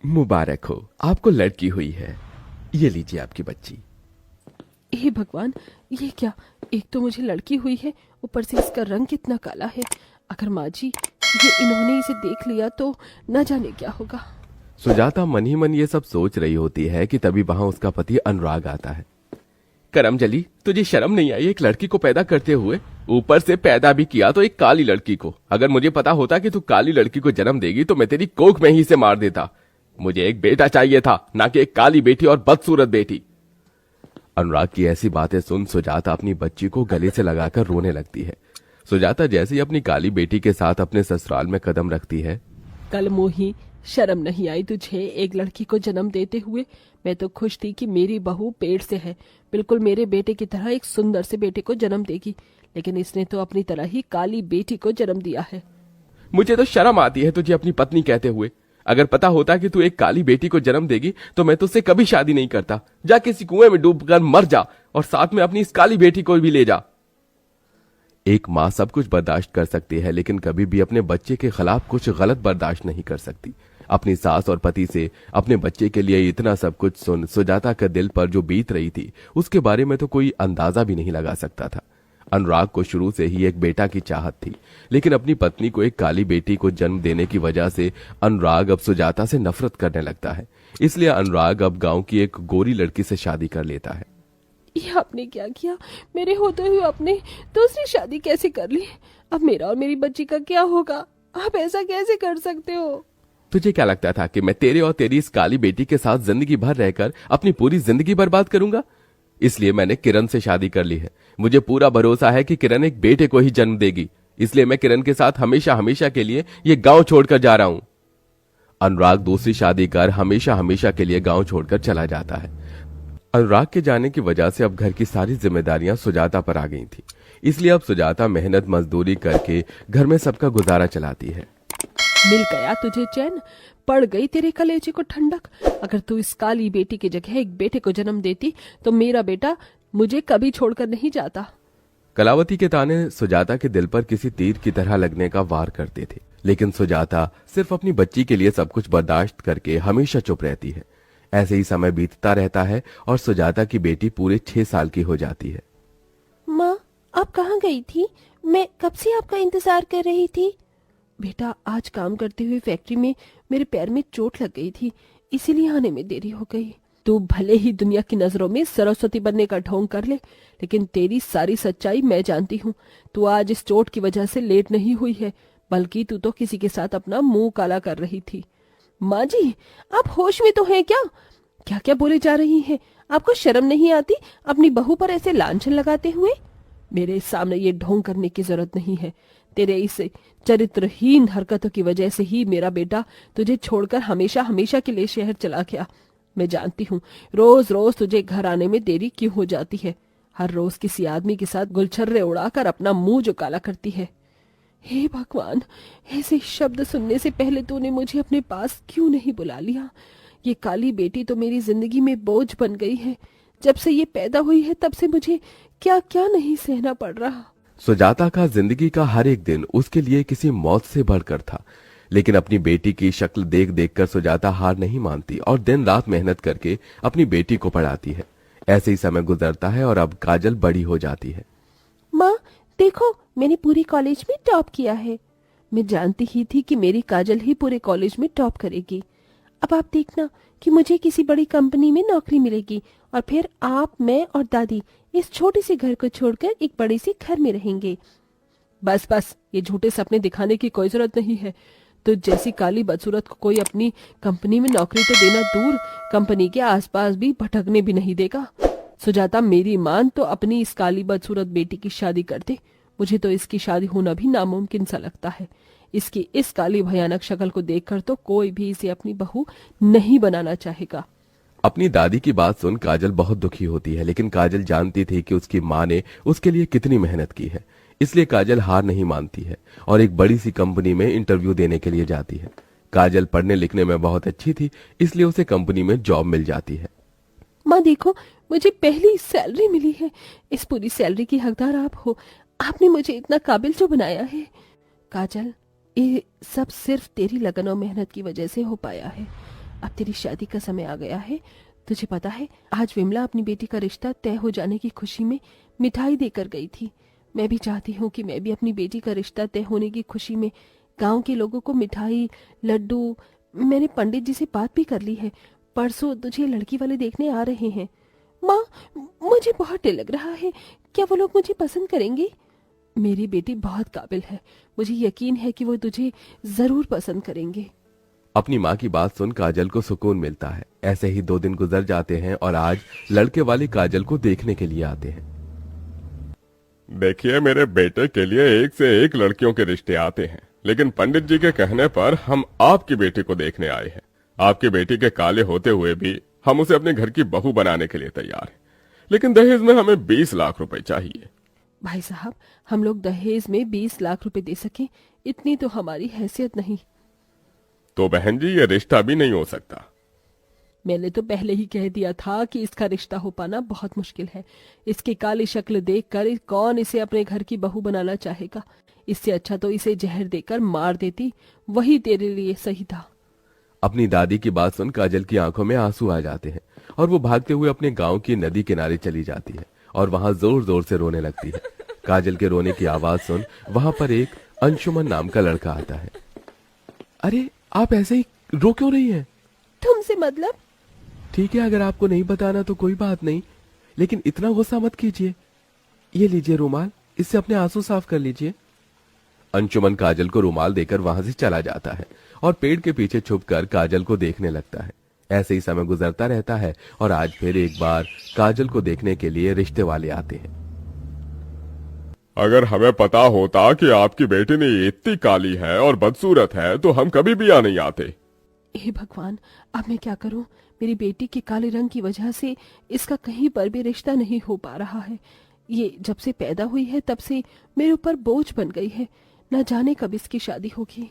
मुबारक हो, आपको लड़की हुई है। ये लीजिए आपकी बच्ची। हे भगवान, ये क्या? एक तो मुझे लड़की हुई है, ऊपर से इसका रंग कितना काला है। अगर माँ जी ये इन्होंने इसे देख लिया तो न जाने क्या होगा। सुजाता मन ही मन ये सब सोच रही होती है कि तभी वहां उसका पति अनुराग आता है। करमजली, तुझे शर्म नहीं आई एक लड़की को पैदा करते हुए? ऊपर से पैदा भी किया तो एक काली लड़की को। अगर मुझे पता होता कि तू काली लड़की को जन्म देगी तो मैं तेरी कोख में ही से मार देता। मुझे एक बेटा चाहिए था, ना कि एक काली बेटी और बदसूरत बेटी। अनुराग की ऐसी बातें सुन सुजाता अपनी बच्ची को गले से लगाकर रोने लगती है। सुजाता जैसे ही अपनी काली बेटी के साथ अपने ससुराल में कदम रखती है। कल मोही, शर्म नहीं आई तुझे एक लड़की को जन्म देते हुए? मैं तो खुश थी कि मेरी बहू पेट से है, बिल्कुल मेरे बेटे की तरह एक सुंदर से बेटे को जन्म देगी, लेकिन इसने तो अपनी तरह ही काली बेटी को जन्म दिया है। मुझे तो शर्म आती है तुझे अपनी पत्नी कहते हुए। अगर पता होता कि तू एक काली बेटी को जन्म देगी तो मैं तुझसे कभी शादी नहीं करता। जा किसी कुएं में डूबकर मर जा और साथ में अपनी इस काली बेटी को भी ले जा। एक माँ सब कुछ बर्दाश्त कर सकती है, लेकिन कभी भी अपने बच्चे के खिलाफ कुछ गलत बर्दाश्त नहीं कर सकती। अपनी सास और पति से अपने बच्चे के लिए इतना सब कुछ सुन सुजाता का दिल पर जो बीत रही थी उसके बारे में तो कोई अंदाजा भी नहीं लगा सकता था। अनुराग को शुरू से ही एक बेटा की चाहत थी, लेकिन अपनी पत्नी को एक काली बेटी को जन्म देने की वजह से अनुराग अब सुजाता से नफरत करने लगता है। इसलिए अनुराग अब गांव की एक गोरी लड़की से शादी कर लेता है। ये आपने क्या किया? मेरे होते हुए आपने दूसरी शादी कैसे कर ली? अब मेरा और मेरी बच्ची का क्या होगा? आप ऐसा कैसे कर सकते हो? तुझे क्या लगता था कि मैं तेरे और तेरी इस काली बेटी के साथ जिंदगी भर रहकर अपनी पूरी जिंदगी बर्बाद करूंगा? इसलिए मैंने किरण से शादी कर ली है। मुझे पूरा भरोसा है कि किरण एक बेटे को ही जन्म देगी, इसलिए मैं किरण के साथ हमेशा हमेशा के लिए ये गांव छोड़कर जा रहा हूं। अनुराग दूसरी शादी कर हमेशा हमेशा के लिए गांव छोड़कर चला जाता है। अनुराग के जाने की वजह से अब घर की सारी जिम्मेदारियां सुजाता पर आ गई थी, इसलिए अब सुजाता मेहनत मजदूरी करके घर में सबका गुजारा चलाती है। मिल गया तुझे चैन, पड़ गई तेरे कलेजे को ठंडक। अगर तू इस काली बेटी की जगह एक बेटे को जन्म देती तो मेरा बेटा मुझे कभी छोड़कर नहीं जाता। कलावती के ताने सुजाता के दिल पर किसी तीर की तरह लगने का वार करते थे, लेकिन सुजाता सिर्फ अपनी बच्ची के लिए सब कुछ बर्दाश्त करके हमेशा चुप रहती है। ऐसे ही समय बीतता रहता है और सुजाता की बेटी पूरे 6 साल की हो जाती है। माँ, आप कहाँ गई थी? मैं कब से आपका इंतजार कर रही थी। बेटा, आज काम करते हुए फैक्ट्री में मेरे पैर में चोट लग गई थी, इसीलिए आने में देरी हो गई। तू भले ही दुनिया की नजरों में सरस्वती बनने का ढोंग कर ले, लेकिन तेरी सारी सच्चाई मैं जानती हूँ। तू आज इस चोट की वजह से लेट नहीं हुई है, बल्कि तू तो किसी के साथ अपना मुंह काला कर रही थी। माँ जी, आप होश में तो हैं क्या? क्या क्या बोले जा रही हैं? आपको शर्म नहीं आती अपनी बहू पर ऐसे लांछन लगाते हुए? मेरे सामने ये ढोंग करने की जरूरत नहीं है। तेरे इस चरित्रहीन हरकतों की वजह से ही मेरा बेटा तुझे छोड़कर हमेशा हमेशा के लिए शहर चला गया। मैं जानती हूँ रोज रोज तुझे घर आने में देरी क्यों हो जाती है। हर रोज किसी आदमी के साथ गुलछर्रे उड़ाकर अपना मुंह जो काला करती है। हे भगवान, ऐसे शब्द सुनने से पहले तूने मुझे अपने पास क्यों नहीं बुला लिया? ये काली बेटी तो मेरी जिंदगी में बोझ बन गई है। जब से ये पैदा हुई है तब से मुझे क्या क्या नहीं सहना पड़ रहा। सुजाता का जिंदगी का हर एक दिन उसके लिए किसी मौत से बढ़कर था, लेकिन अपनी बेटी की शक्ल देख देखकर सुजाता हार नहीं मानती और दिन रात मेहनत करके अपनी बेटी को पढ़ाती है। ऐसे ही समय गुजरता है और अब काजल बड़ी हो जाती है। माँ देखो, मैंने पूरे कॉलेज में टॉप किया है। मैं जानती ही थी कि मेरी काजल ही पूरे कॉलेज में टॉप करेगी। अब आप देखना कि मुझे किसी बड़ी कंपनी में नौकरी मिलेगी और फिर आप, मैं और दादी इस छोटे से घर को छोड़कर एक बड़े से घर में रहेंगे। बस बस, ये झूठे सपने दिखाने की कोई जरूरत नहीं है। तो जैसी काली बदसूरत को कोई अपनी कंपनी में नौकरी तो देना दूर, कंपनी के आसपास भी भटकने भी नहीं देगा। सुजाता, मेरी मान तो अपनी इस काली बदसूरत बेटी की शादी कर दे। मुझे तो इसकी शादी होना भी नामुमकिन सा लगता है। इसकी इस काली भयानक शक्ल को देखकर तो कोई भी इसे अपनी बहू नहीं बनाना चाहेगा। अपनी दादी की बात सुन काजल बहुत दुखी होती है, लेकिन काजल जानती थी कि उसकी माँ ने उसके लिए कितनी मेहनत की है, इसलिए काजल हार नहीं मानती है और एक बड़ी सी कंपनी में इंटरव्यू देने के लिए जाती है। काजल पढ़ने लिखने में बहुत अच्छी थी, इसलिए उसे कंपनी में जॉब मिल जाती है। माँ देखो, मुझे पहली सैलरी मिली है। इस पूरी सैलरी की हकदार आप हो। आपने मुझे इतना काबिल जो बनाया है। काजल, ये सब सिर्फ तेरी लगन और मेहनत की वजह से हो पाया है। अब तेरी शादी का समय आ गया है। तुझे पता है, आज विमला अपनी बेटी का रिश्ता तय हो जाने की खुशी में मिठाई देकर गई थी। मैं भी चाहती हूँ कि मैं भी अपनी बेटी का रिश्ता तय होने की खुशी में गांव के लोगों को मिठाई, लड्डू। मैंने पंडित जी से बात भी कर ली है, परसों तुझे लड़की वाले देखने आ रहे हैं। माँ, मुझे बहुत डर लग रहा है, क्या वो लोग मुझे पसंद करेंगे? मेरी बेटी बहुत काबिल है, मुझे यकीन है कि वो तुझे जरूर पसंद करेंगे। अपनी माँ की बात सुन काजल को सुकून मिलता है। ऐसे ही 2 दिन गुजर जाते हैं और आज लड़के वाले काजल को देखने के लिए आते हैं। देखिए, मेरे बेटे के लिए एक से एक लड़कियों के रिश्ते आते हैं, लेकिन पंडित जी के कहने पर हम आपकी बेटी को देखने आए हैं। आपकी बेटी के काले होते हुए भी हम उसे अपने घर की बहू बनाने के लिए तैयार हैं, लेकिन दहेज में हमें 20 लाख रुपए चाहिए। भाई साहब, हम लोग दहेज में 20 लाख रुपए दे सके, इतनी तो हमारी हैसियत नहीं। तो बहन जी, ये रिश्ता भी नहीं हो सकता। मैंने तो पहले ही कह दिया था कि इसका रिश्ता हो पाना बहुत मुश्किल है। इसकी काली शक्ल देखकर कौन इसे अपने घर की बहू बनाना चाहेगा? इससे अच्छा तो इसे जहर देकर मार देती, वही तेरे लिए सही था। अपनी दादी की बात सुन काजल की आंखों में आंसू आ जाते हैं और वो भागते हुए अपने गांव की नदी किनारे चली जाती है और वहां जोर जोर से रोने लगती है। काजल के रोने की आवाज सुन वहां पर एक अंशुमन नाम का लड़का आता है। अरे, आप ऐसे ही रो क्यों रही हैं? तुमसे मतलब? ठीक है, अगर आपको नहीं बताना तो कोई बात नहीं, लेकिन इतना गुस्सा मत कीजिए। ये लीजिए रुमाल, इससे अपने आंसू साफ कर लीजिए। अंशुमन काजल को रुमाल देकर वहां से चला जाता है और पेड़ के पीछे छुपकर काजल को देखने लगता है। ऐसे ही समय गुजरता रहता है और आज फिर एक बार काजल को देखने के लिए रिश्ते वाले आते हैं। अगर हमें पता होता कि आपकी बेटी ने इतनी काली है और बदसूरत है तो हम कभी भी यहाँ नहीं आते। हे भगवान, अब मैं क्या करूं? मेरी बेटी के काले रंग की वजह से इसका कहीं पर भी रिश्ता नहीं हो पा रहा है। ये जब से पैदा हुई है तब से मेरे ऊपर बोझ बन गई है। न जाने कब इसकी शादी होगी।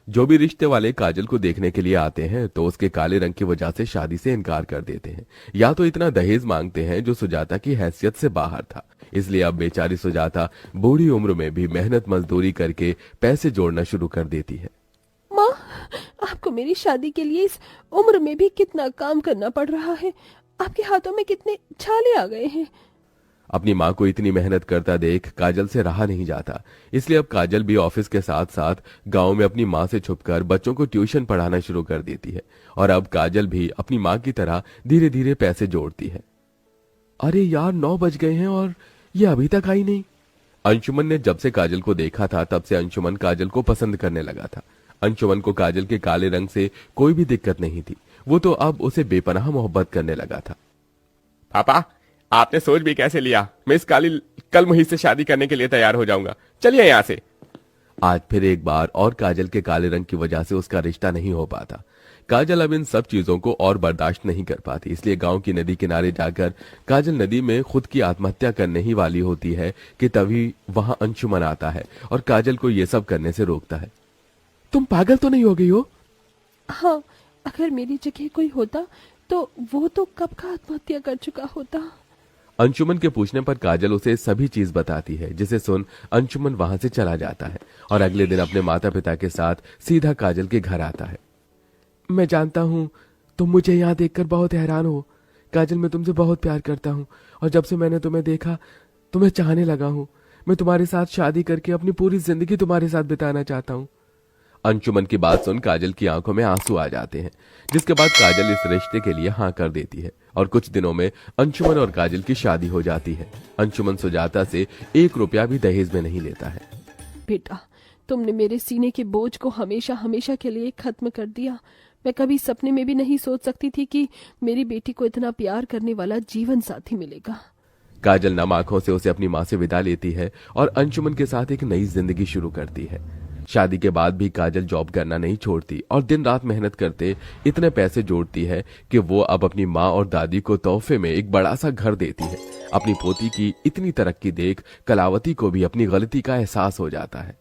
जो भी रिश्ते वाले काजल को देखने के लिए आते हैं तो उसके काले रंग की वजह से शादी से इनकार कर देते हैं, या तो इतना दहेज मांगते हैं जो सुजाता की हैसियत से बाहर था। इसलिए अब बेचारी सुजाता बूढ़ी उम्र में भी मेहनत मजदूरी करके पैसे जोड़ना शुरू कर देती है। माँ, आपको मेरी शादी के लिए इस उम्र में भी कितना काम करना पड़ रहा है। आपके हाथों में कितने छाले आ गए हैं। अपनी माँ को इतनी मेहनत करता देख काजल से रहा नहीं जाता, इसलिए अब काजल भी ऑफिस के साथ साथ गांव में अपनी माँ से छुपकर बच्चों को ट्यूशन पढ़ाना शुरू कर देती है। और अब काजल भी अपनी माँ की तरह धीरे धीरे पैसे जोड़ती है। अरे यार, 9 बज गए हैं और ये अभी तक आई नहीं। अंशुमन ने जब से काजल को देखा था तब से अंशुमन काजल को पसंद करने लगा था। अंशुमन को काजल के काले रंग से कोई भी दिक्कत नहीं थी, वो तो अब उसे बेपनाह मोहब्बत करने लगा था। पापा, आपने सोच भी कैसे लिया? मैं इस काली कल मुहित से शादी करने के लिए तैयार हो जाऊंगा। चलिए यहाँ से। आज फिर एक बार और काजल के काले रंग की वजह से उसका रिश्ता नहीं हो पाता। काजल अब इन सब चीजों को और बर्दाश्त नहीं कर पाती, इसलिए गांव की नदी किनारे जाकर काजल नदी में खुद की आत्महत्या करने ही वाली होती है कि तभी वहां अंशुमन आता है और काजल को ये सब करने से रोकता है। तुम पागल तो नहीं हो गई हो? हाँ, अगर मेरी जगह कोई होता तो वो तो कब का आत्महत्या कर चुका होता। अंशुमन के पूछने पर काजल उसे सभी चीज बताती है, जिसे सुन अंशुमन वहां से चला जाता है और अगले दिन अपने माता पिता के साथ सीधा काजल के घर आता है। मैं जानता हूँ तुम मुझे यहाँ देखकर बहुत हैरान हो। काजल, मैं तुमसे बहुत प्यार करता हूँ और जब से मैंने तुम्हें देखा तुम्हें चाहने लगा हूँ। मैं तुम्हारे साथ शादी करके अपनी पूरी जिंदगी तुम्हारे साथ बिताना चाहता हूँ। अंशुमन की बात सुन काजल की आंखों में आंसू आ जाते हैं, जिसके बाद काजल इस रिश्ते के लिए हाँ कर देती है और कुछ दिनों में अंशुमन और काजल की शादी हो जाती है। अंशुमन सुजाता से 1 रुपया भी दहेज में नहीं लेता है। बेटा, तुमने मेरे सीने के बोझ को हमेशा हमेशा के लिए खत्म कर दिया। मैं कभी सपने में भी नहीं सोच सकती थी कि मेरी बेटी को इतना प्यार करने वाला जीवन साथी मिलेगा। काजल नम आंखों से उसे अपनी माँ से विदा लेती है और अंशुमन के साथ एक नई जिंदगी शुरू करती है। शादी के बाद भी काजल जॉब करना नहीं छोड़ती और दिन रात मेहनत करते इतने पैसे जोड़ती है कि वो अब अपनी माँ और दादी को तोहफे में एक बड़ा सा घर देती है। अपनी पोती की इतनी तरक्की देख कलावती को भी अपनी गलती का एहसास हो जाता है।